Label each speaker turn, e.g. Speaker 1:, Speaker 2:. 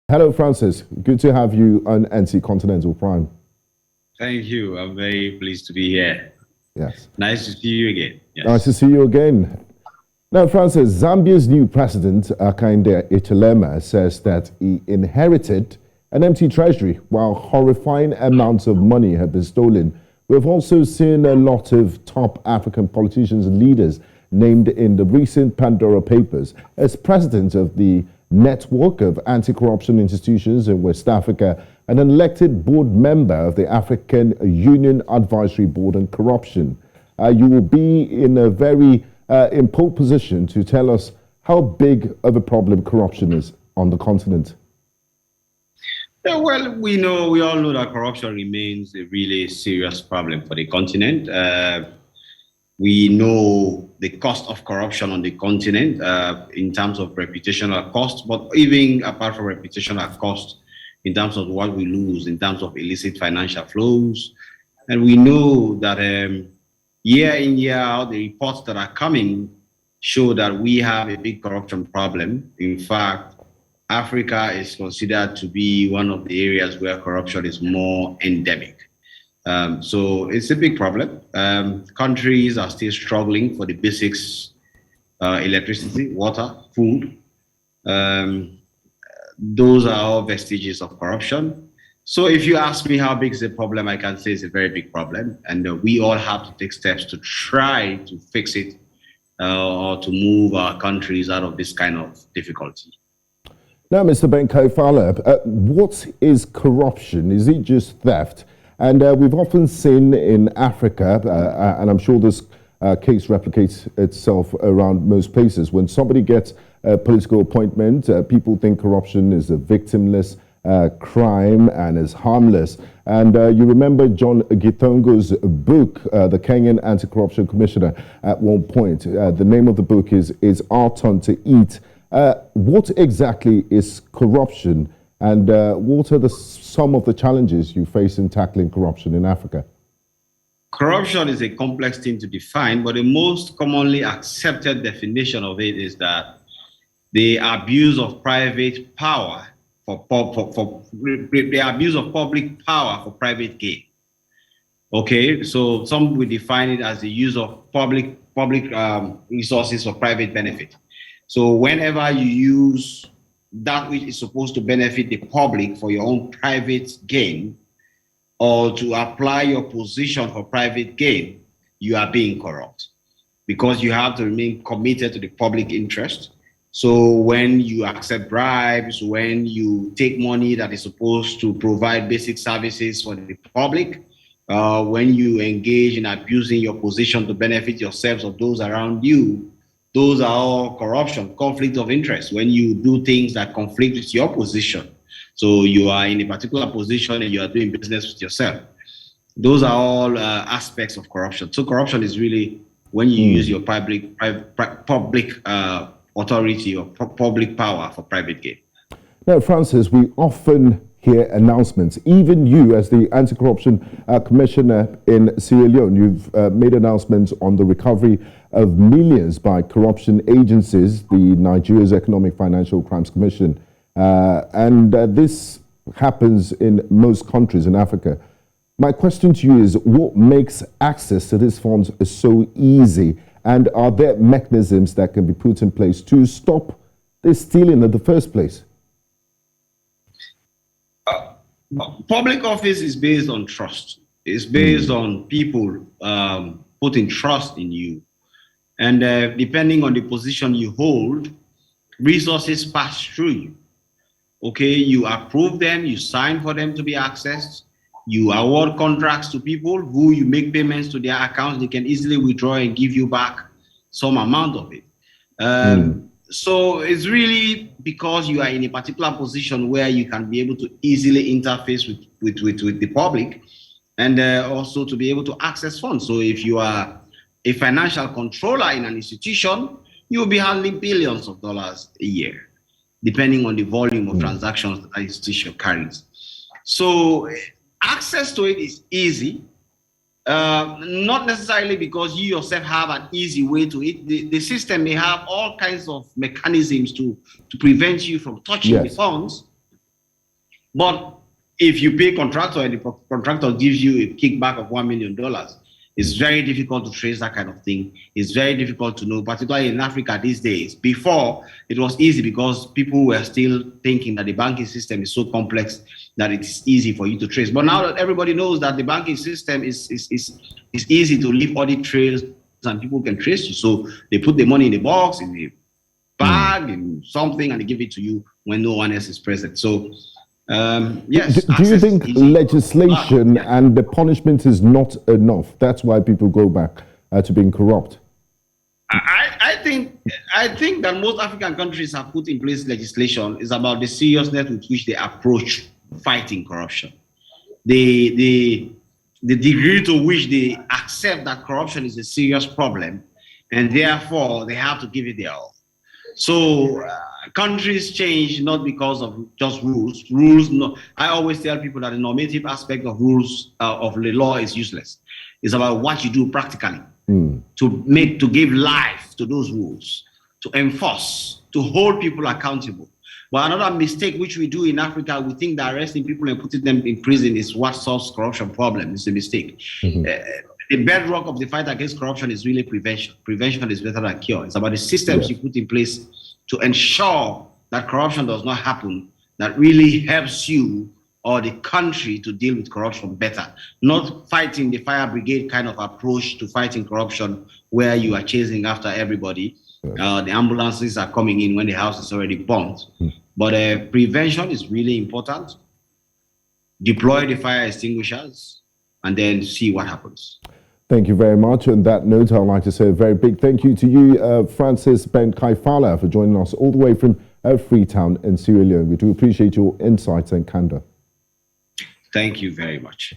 Speaker 1: Hello, Francis. Good to have you on NC Continental Prime.
Speaker 2: Thank you. I'm very pleased to be here.
Speaker 1: Yes.
Speaker 2: Nice to see you again.
Speaker 1: Nice to
Speaker 2: Yes.
Speaker 1: see you again. Now, Francis, Zambia's new president, Hakainde Hichilema, says that he inherited an empty treasury while horrifying amounts of money have been stolen. We've also seen a lot of top African politicians and leaders named in the recent Pandora Papers as president of the network of anti-corruption institutions in West Africa, and an elected board member of the African Union Advisory Board on Corruption. You will be in a very in pole position to tell us how big of a problem corruption is on the continent.
Speaker 2: Yeah, well, we all know that corruption remains a really serious problem for the continent. We know the cost of corruption on the continent in terms of reputational cost, but even apart from reputational cost, in terms of what we lose, in terms of illicit financial flows. And we know that year in, year out, the reports that are coming show that we have a big corruption problem. In fact, Africa is considered to be one of the areas where corruption is more endemic. So it's a big problem. Countries are still struggling for the basics, electricity, water, food. Um, those are all vestiges of corruption. So if you ask me how big is the problem, I can say it's a very big problem. And we all have to take steps to try to fix it or to move our countries out of this kind of difficulty.
Speaker 1: Now, Mr. Ben Kaifala, what is corruption? Is it just theft? And we've often seen in Africa, and I'm sure this case replicates itself around most places, when somebody gets a political appointment, people think corruption is a victimless crime and is harmless. And you remember John Gitongo's book, the Kenyan Anti-Corruption Commissioner, at one point. The name of the book is Our Turn to Eat. What exactly is corruption, and what are some of the challenges you face in tackling corruption in Africa?
Speaker 2: Corruption is a complex thing to define, but the most commonly accepted definition of it is that the abuse of private power for the abuse of public power for private gain. Okay, so some will define it as the use of public resources for private benefit. So whenever you use that which is supposed to benefit the public for your own private gain, or to apply your position for private gain, you are being corrupt because you have to remain committed to the public interest. So when you accept bribes, when you take money that is supposed to provide basic services for the public, when you engage in abusing your position to benefit yourselves or those around you, those are all corruption, conflict of interest. When you do things that conflict with your position, so you are in a particular position and you are doing business with yourself, those are all aspects of corruption. So corruption is really when you use your public authority or public power for private gain.
Speaker 1: Now, Francis, we often hear announcements. Even you, as the Anti-Corruption Commissioner in Sierra Leone, you've made announcements on the recovery of millions by corruption agencies, the Nigeria's Economic Financial Crimes Commission. And this happens in most countries in Africa. My question to you is, what makes access to these funds so easy? And are there mechanisms that can be put in place to stop this stealing in the first place?
Speaker 2: Public office is based on trust. It's based on people putting trust in you. And depending on the position you hold, resources pass through you. Okay, you approve them, you sign for them to be accessed, you award contracts to people who you make payments to their accounts, they can easily withdraw and give you back some amount of it. So it's really because you are in a particular position where you can be able to easily interface with the public and also to be able to access funds. So if you are a financial controller in an institution, you will be handling billions of dollars a year, depending on the volume of transactions that institution carries. So access to it is easy, not necessarily because you yourself have an easy way to it. The system may have all kinds of mechanisms to prevent you from touching the funds. But if you pay contractor and the contractor gives you a kickback of $1 million, it's very difficult to trace that kind of thing. It's very difficult to know, particularly in Africa these days. Before, it was easy because people were still thinking that the banking system is so complex that it's easy for you to trace. But now that everybody knows that the banking system is easy to leave audit trails and people can trace you. So they put the money in the box, in the bag, in something, and they give it to you when no one else is present. So yes.
Speaker 1: Do you think legislation and the punishment is not enough? That's why people go back to being corrupt.
Speaker 2: I think that most African countries have put in place legislation is about the seriousness with which they approach fighting corruption. The degree to which they accept that corruption is a serious problem, and therefore they have to give it their all. So countries change not because of just rules. I always tell people that the normative aspect of rules of the law is useless. It's about what you do practically to give life to those rules, to enforce, to hold people accountable. But another mistake which we do in Africa, we think that arresting people and putting them in prison is what solves corruption problem. It's a mistake. The bedrock of the fight against corruption is really prevention. Prevention is better than cure. It's about the systems you put in place to ensure that corruption does not happen, that really helps you or the country to deal with corruption better. Not fighting the fire brigade kind of approach to fighting corruption where you are chasing after everybody. The ambulances are coming in when the house is already burnt. But prevention is really important. Deploy the fire extinguishers and then see what happens.
Speaker 1: Thank you very much. On that note, I'd like to say a very big thank you to you, Francis Ben Kaifala, for joining us all the way from Freetown in Sierra Leone. We do appreciate your insights and candor.
Speaker 2: Thank you very much.